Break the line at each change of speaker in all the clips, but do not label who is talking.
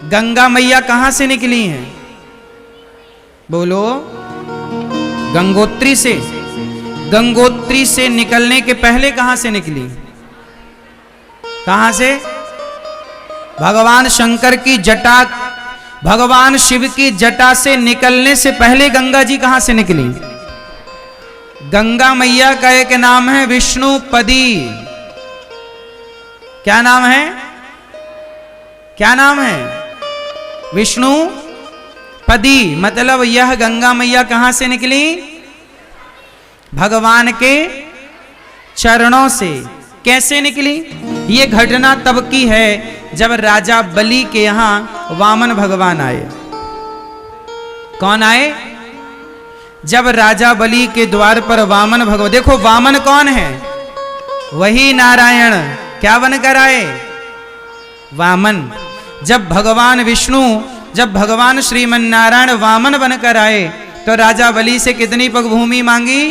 गंगा मैया कहां से निकली हैं? बोलो। गंगोत्री से। गंगोत्री से निकलने के पहले कहां से निकली? कहां से? भगवान शंकर की जटा, भगवान शिव की जटा से निकलने से पहले गंगा जी कहां से निकली? गंगा मैया का एक नाम है विष्णुपदी। क्या नाम है? क्या नाम है? विष्णुपदी। मतलब यह गंगा मैया कहां से निकली? भगवान के चरणों से। कैसे निकली? ये घटना तब की है जब राजा बलि के यहां वामन भगवान आए। कौन आए? जब राजा बलि के द्वार पर वामन भगवान, देखो वामन कौन है? वही नारायण। क्या बनकर आए? वामन। जब भगवान विष्णु, जब भगवान श्रीमन नारायण वामन बनकर आए तो राजा बलि से कितनी पग भूमि मांगी?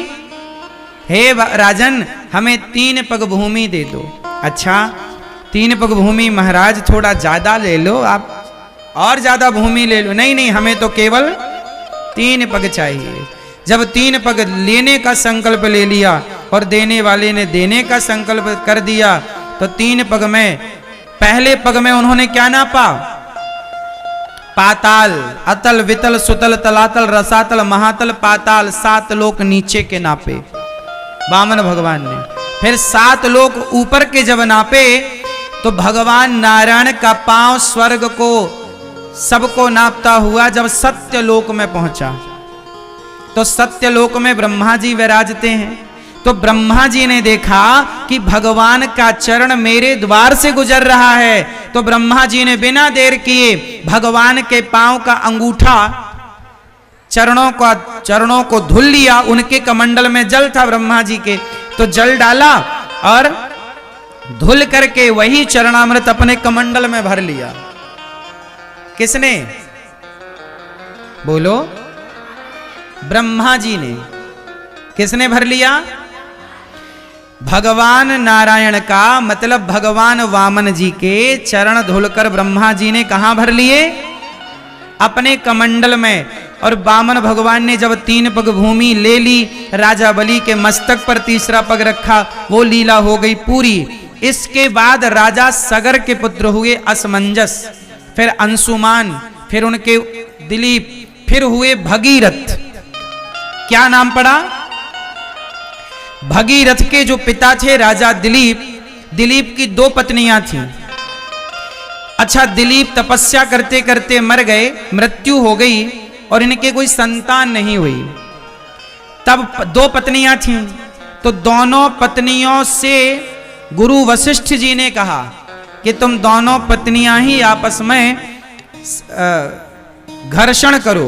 हे राजन, हमें 3 पग भूमि दे दो। अच्छा 3 पग भूमि महाराज, थोड़ा ज्यादा ले लो आप, और ज्यादा भूमि ले लो। नहीं नहीं, हमें तो केवल 3 पग चाहिए। जब 3 पग लेने का संकल्प ले लिया और देने वाले ने देने का संकल्प कर दिया तो 3 पग में, पहले पग में उन्होंने क्या नापा? पाताल, अतल, वितल, सुतल, तलातल, रसातल, महातल, पाताल, 7 लोक नीचे के नापे वामन भगवान ने। फिर 7 लोक ऊपर के जब नापे तो भगवान नारायण का पांव स्वर्ग को सबको नापता हुआ जब सत्यलोक में पहुंचा तो सत्यलोक में ब्रह्मा जी विराजते हैं। तो ब्रह्मा जी ने देखा कि भगवान का चरण मेरे द्वार से गुजर रहा है, तो ब्रह्मा जी ने बिना देर किए भगवान के पांव का अंगूठा, चरणों को धुल लिया। उनके कमंडल में जल था ब्रह्मा जी के, तो जल डाला और धुल करके वही चरणामृत अपने कमंडल में भर लिया। किसने? बोलो। ब्रह्मा जी ने। किसने भर लिया? भगवान नारायण का, मतलब भगवान वामन जी के चरण धुलकर ब्रह्मा जी ने कहां भर लिए? अपने कमंडल में। और वामन भगवान ने जब 3 पग भूमि ले ली, राजा बलि के मस्तक पर तीसरा पग रखा, वो लीला हो गई पूरी। इसके बाद राजा सगर के पुत्र हुए असमंजस, फिर अंशुमान, फिर उनके दिलीप, फिर हुए भगीरथ। क्या नाम पड़ा? भगीरथ के जो पिता थे राजा दिलीप, दिलीप की 2 पत्नियां थीं। अच्छा, दिलीप तपस्या करते करते मर गए, मृत्यु हो गई और इनके कोई संतान नहीं हुई। तब 2 पत्नियां थीं, तो दोनों पत्नियों से गुरु वशिष्ठ जी ने कहा कि तुम दोनों पत्नियां ही आपस में घर्षण करो।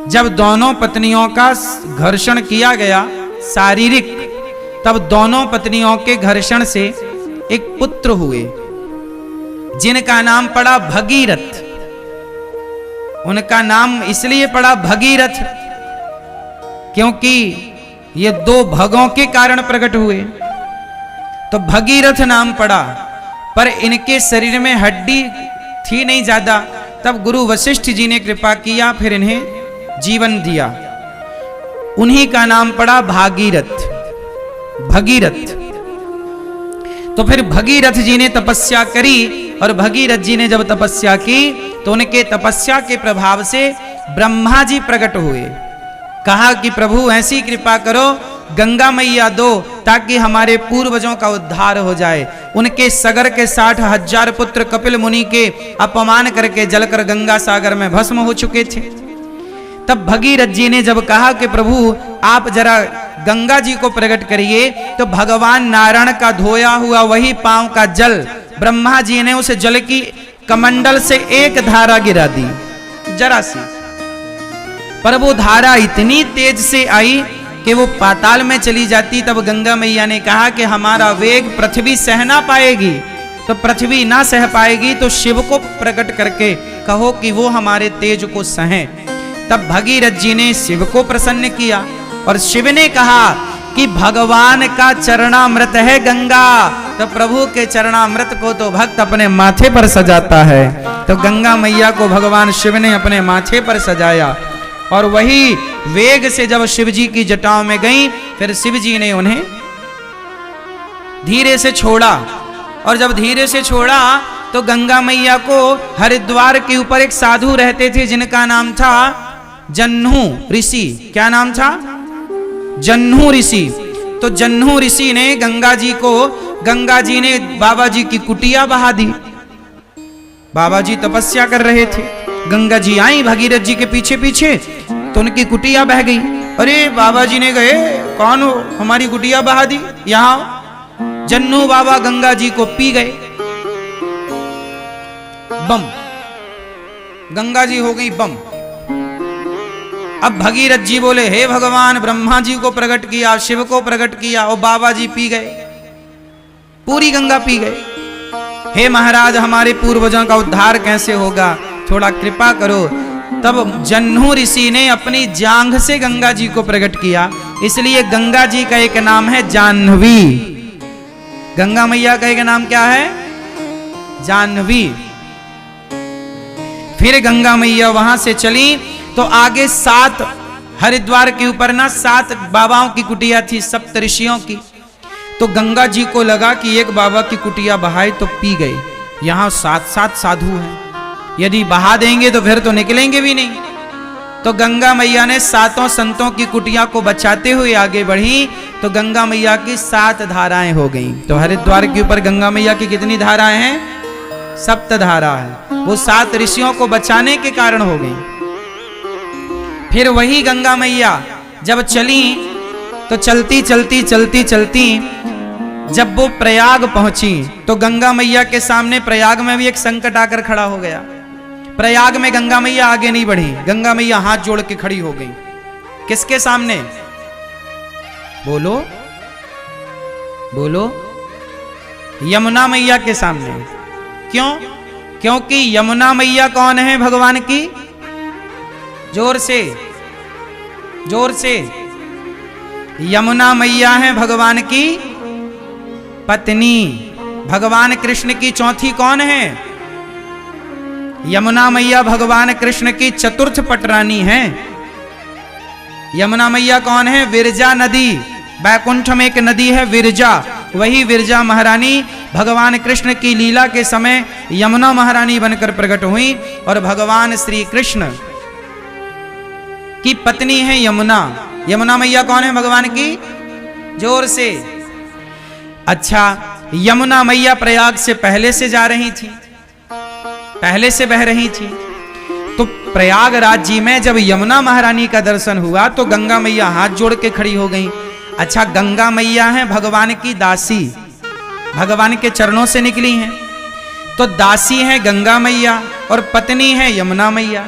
जब दोनों पत्नियों का घर्षण किया गया शारीरिक, तब दोनों पत्नियों के घर्षण से एक पुत्र हुए जिनका नाम पड़ा भगीरथ। उनका नाम इसलिए पड़ा भगीरथ क्योंकि ये 2 भगों के कारण प्रकट हुए, तो भगीरथ नाम पड़ा। पर इनके शरीर में हड्डी थी नहीं ज्यादा, तब गुरु वशिष्ठ जी ने कृपा किया, फिर इन्हें जीवन दिया। उन्हीं का नाम पड़ा भागीरथ, भगीरथ। तो फिर भगीरथ जी ने तपस्या करी, और भगीरथ जी ने जब तपस्या की तो उनके तपस्या के प्रभाव से ब्रह्मा जी प्रकट हुए। कहा कि प्रभु ऐसी कृपा करो, गंगा मैया दो, ताकि हमारे पूर्वजों का उद्धार हो जाए। उनके सगर के 60,000 पुत्र कपिल मुनि के अपमान करके जलकर गंगा सागर में भस्म हो चुके थे। तब भगीरथ जी ने जब कहा कि प्रभु आप जरा गंगा जी को प्रकट करिए, तो भगवान नारायण का धोया हुआ वही पांव का जल ब्रह्मा जी ने उस जल की कमंडल से एक धारा गिरा दी, जरा सी। पर वो धारा इतनी तेज से आई कि वो पाताल में चली जाती। तब गंगा मैया ने कहा कि हमारा वेग पृथ्वी सह ना पाएगी, तो पृथ्वी ना सह पाएगी तो शिव को प्रकट करके कहो कि वो हमारे तेज को सहें। तब भगीरथ जी ने शिव को प्रसन्न किया और शिव ने कहा कि भगवान का चरणामृत है गंगा, तो प्रभु के चरणामृत को तो भक्त अपने माथे पर सजाता है। तो गंगा मैया को भगवान शिव ने अपने माथे पर सजाया और वही वेग से जब शिव जी की जटाओं में गई, फिर शिव जी ने उन्हें धीरे से छोड़ा। और जब धीरे से छोड़ा तो गंगा मैया को हरिद्वार के ऊपर एक साधु रहते थे जिनका नाम था जन्हू ऋषि। क्या नाम था? जन्हू ऋषि। तो जन्हू ऋषि ने गंगा जी ने बाबा जी की कुटिया बहा दी। बाबा जी तपस्या कर रहे थे, गंगा जी आई भगीरथ जी के पीछे पीछे, तो उनकी कुटिया बह गई। अरे बाबा जी ने कहे कौन हो, हमारी कुटिया बहा दी, यहां। जन्नू बाबा गंगा जी को पी गए, बम, गंगा जी हो गई बम। अब भगीरथ जी बोले हे भगवान, ब्रह्मा जी को प्रकट किया, शिव को प्रकट किया और बाबा जी पी गए, पूरी गंगा पी गए। हे महाराज, हमारे पूर्वजों का उद्धार कैसे होगा, थोड़ा कृपा करो। तब जन्हू ऋषि ने अपनी जांघ से गंगा जी को प्रकट किया, इसलिए गंगा जी का एक नाम है जाह्नवी। गंगा मैया का एक नाम क्या है? जाह्नवी। फिर गंगा मैया वहां से चली तो आगे 7 हरिद्वार के ऊपर ना 7 बाबाओं की कुटिया थी, सप्त ऋषियों की। तो गंगा जी को लगा कि एक बाबा की कुटिया बहाई तो पी गए, यहां 7 साधु हैं, यदि बहा देंगे तो फिर तो निकलेंगे भी नहीं। तो गंगा मैया ने 7 संतों की कुटिया को बचाते हुए आगे बढ़ी, तो गंगा मैया की 7 धाराएं हो गईं। तो हरिद्वार के ऊपर गंगा मैया की कितनी धाराएं हैं? 7 धारा है। वो 7 ऋषियों को बचाने के कारण हो गई। फिर वही गंगा मैया जब चली तो चलती चलती चलती चलती जब वो प्रयाग पहुंची तो गंगा मैया के सामने प्रयाग में भी एक संकट आकर खड़ा हो गया। प्रयाग में गंगा मैया आगे नहीं बढ़ी, गंगा मैया हाथ जोड़ के खड़ी हो गई। किसके सामने? बोलो बोलो, यमुना मैया के सामने। क्यों? क्योंकि यमुना मैया कौन है भगवान की? जोर से, जोर से। यमुना मैया है भगवान की पत्नी। भगवान कृष्ण की चौथी कौन है? यमुना मैया भगवान कृष्ण की चतुर्थ पटरानी है। यमुना मैया कौन है? विरजा नदी, बैकुंठ में एक नदी है विरजा, वही विरजा महारानी भगवान कृष्ण की लीला के समय यमुना महारानी बनकर प्रकट हुई और भगवान श्री कृष्ण की पत्नी है यमुना। यमुना मैया कौन है भगवान की? जोर से। अच्छा, यमुना मैया प्रयाग से पहले से जा रही थी, पहले से बह रही थी। तो प्रयागराज जी में जब यमुना महारानी का दर्शन हुआ तो गंगा मैया हाथ जोड़ के खड़ी हो गई। अच्छा, गंगा मैया है भगवान की दासी, भगवान के चरणों से निकली हैं, तो दासी है गंगा मैया और पत्नी है यमुना मैया।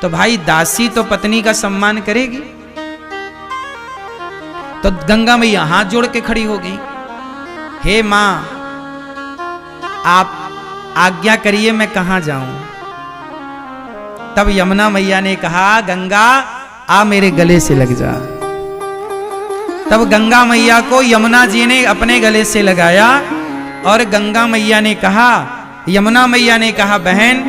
तो भाई दासी तो पत्नी का सम्मान करेगी। तो गंगा मैया हाथ जोड़ के खड़ी हो गई, हे मां आप आज्ञा करिए मैं कहां जाऊं। तब यमुना मैया ने कहा गंगा आ मेरे गले से लग जा। तब गंगा मैया को यमुना जी ने अपने गले से लगाया और गंगा मैया ने कहा, यमुना मैया ने कहा बहन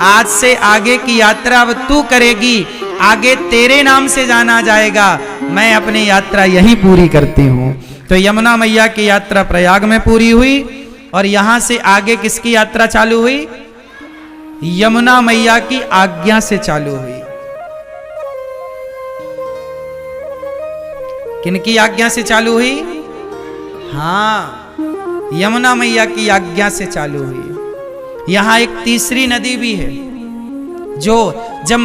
आज से आगे की यात्रा अब तू करेगी, आगे तेरे नाम से जाना जाएगा, मैं अपनी यात्रा यहीं पूरी करती हूं। तो यमुना मैया की यात्रा प्रयाग में पूरी हुई और यहां से आगे किसकी यात्रा चालू हुई? यमुना मैया की आज्ञा से चालू हुई। किनकी आज्ञा से चालू हुई? हां, यमुना मैया की आज्ञा से चालू हुई। यहां एक तीसरी नदी भी है जो जब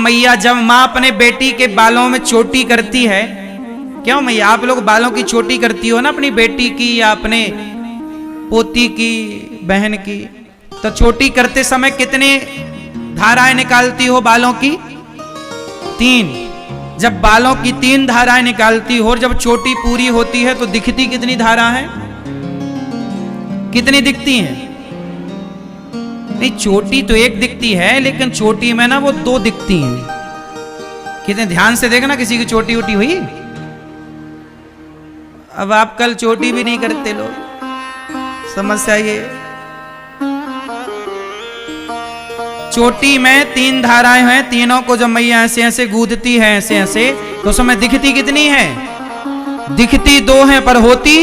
मां अपने बेटी के बालों में चोटी करती है, क्यों मैया आप लोग बालों की चोटी करती हो ना अपनी बेटी की या अपने पोती की, बहन की, तो चोटी करते समय कितने धाराएं निकालती हो बालों की? 3। जब बालों की 3 धाराएं निकालती हो और जब चोटी पूरी होती है तो दिखती कितनी धारा है? कितनी दिखती हैं? नहीं, चोटी तो एक दिखती है लेकिन चोटी में ना वो 2 दिखती हैं। कितने ध्यान से देखना, किसी की चोटी उटी हुई? अब आप कल चोटी भी नहीं करते लोग, समस्या ये। चोटी में 3 धाराएं हैं, तीनों को जब मैया ऐसे ऐसे गूंथती है ऐसे ऐसे, तो उसमें दिखती कितनी है? दिखती 2 है पर होती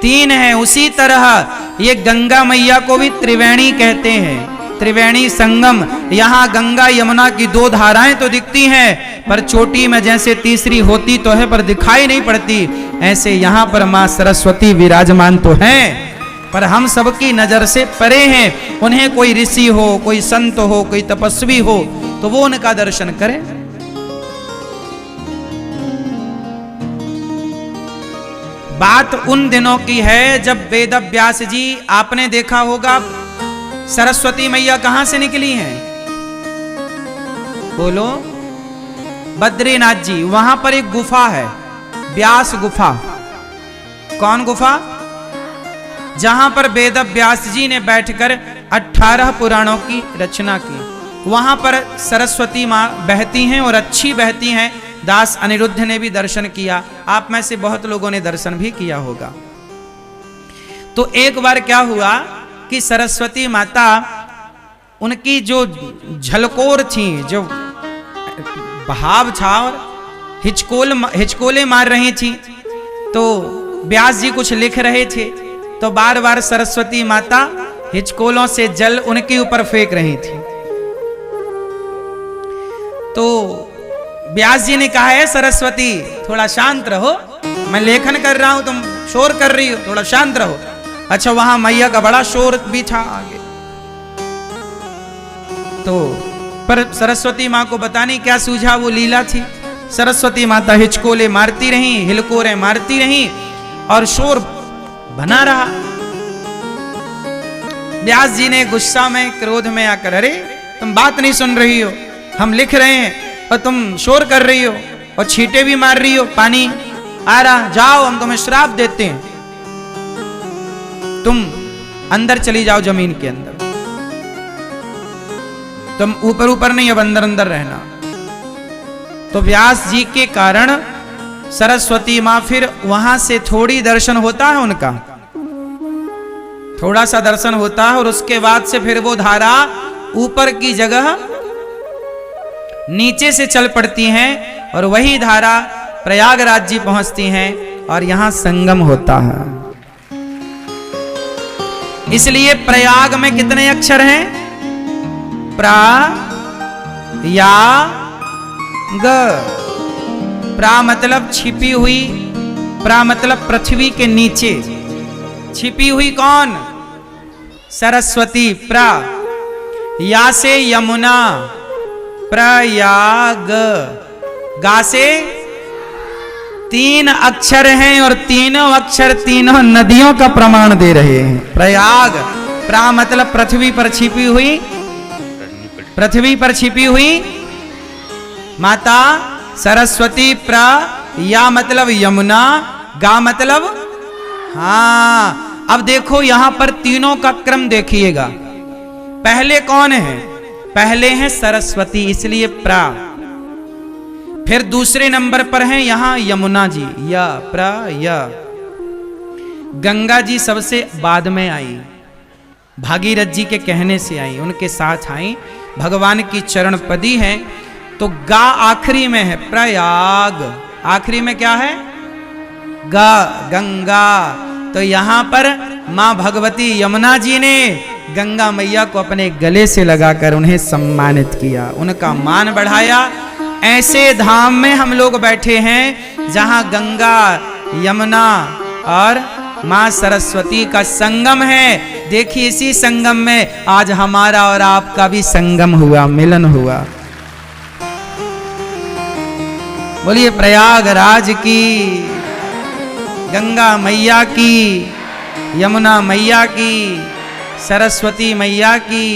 3 है। उसी तरह ये गंगा मैया को भी त्रिवेणी कहते हैं, त्रिवेणी संगम। यहाँ गंगा यमुना की 2 धाराएं तो दिखती हैं, पर चोटी में जैसे तीसरी होती तो है पर दिखाई नहीं पड़ती, ऐसे यहाँ पर माँ सरस्वती विराजमान तो हैं, पर हम सबकी नजर से परे हैं। उन्हें कोई ऋषि हो, कोई संत हो, कोई तपस्वी हो तो वो उनका दर्शन करें। बात उन दिनों की है जब वेद व्यास जी, आपने देखा होगा सरस्वती मैया कहां से निकली हैं? बोलो। बद्रीनाथ जी, वहां पर एक गुफा है, व्यास गुफा। कौन गुफा? जहां पर वेद व्यास जी ने बैठकर 18 पुराणों की रचना की। वहां पर सरस्वती मां बहती हैं और अच्छी बहती हैं। दास अनिरुद्ध ने भी दर्शन किया, आप में से बहुत लोगों ने दर्शन भी किया होगा। तो एक बार क्या हुआ कि सरस्वती माता, उनकी जो झलकोर थी, जो बहाव था और हिचकोले मार रही थी, तो व्यास जी कुछ लिख रहे थे, तो बार बार सरस्वती माता हिचकोलों से जल उनके ऊपर फेंक रही थी। तो व्यास जी ने कहा है, सरस्वती थोड़ा शांत रहो, मैं लेखन कर रहा हूं, तुम शोर कर रही हो, थोड़ा शांत रहो। अच्छा, वहां मैया का बड़ा शोर भी था आगे, तो पर सरस्वती मां को पता नहीं क्या सूझा, वो लीला थी। सरस्वती माता हिचकोले मारती रही, हिलकोरे मारती रही और शोर बना रहा। व्यास जी ने गुस्सा में, क्रोध में आकर, अरे तुम बात नहीं सुन रही हो, हम लिख रहे हैं और तुम शोर कर रही हो और छींटे भी मार रही हो, पानी आ रहा, जाओ हम तुम्हें श्राप देते हैं, तुम अंदर चली जाओ जमीन के अंदर, तुम ऊपर ऊपर नहीं, अब अंदर अंदर रहना। तो व्यास जी के कारण सरस्वती मां, फिर वहां से थोड़ी दर्शन होता है उनका, थोड़ा सा दर्शन होता है और उसके बाद से फिर वो धारा ऊपर की जगह नीचे से चल पड़ती हैं और वही धारा प्रयागराज जी पहुंचती हैं और यहां संगम होता है। इसलिए प्रयाग में कितने अक्षर हैं? प्रा या ग। प्रा मतलब छिपी हुई, प्रा मतलब पृथ्वी के नीचे छिपी हुई। कौन? सरस्वती। प्रा या से यमुना, प्रयाग। गा से 3 अक्षर हैं और तीनों अक्षर तीनों नदियों का प्रमाण दे रहे हैं। प्रयाग, प्रा मतलब पृथ्वी पर छिपी हुई, पृथ्वी पर छिपी हुई माता सरस्वती। प्रा या मतलब यमुना, गा मतलब, हाँ। अब देखो यहां पर तीनों का क्रम देखिएगा, पहले कौन है? पहले है सरस्वती, इसलिए प्रा। फिर दूसरे नंबर पर हैं यहां यमुना जी, या प्रा या। गंगा जी सबसे बाद में आई, भागीरथ जी के कहने से आई, उनके साथ आई, भगवान की चरण पदी है। तो गा आखिरी में है, प्रयाग आखिरी में क्या है? गा, गंगा। तो यहां पर मां भगवती यमुना जी ने गंगा मैया को अपने गले से लगाकर उन्हें सम्मानित किया, उनका मान बढ़ाया। ऐसे धाम में हम लोग बैठे हैं जहां गंगा, यमुना और मां सरस्वती का संगम है। देखिए इसी संगम में आज हमारा और आपका भी संगम हुआ, मिलन हुआ। बोलिए प्रयागराज की, गंगा मैया की, यमुना मैया की, सरस्वती मैया की।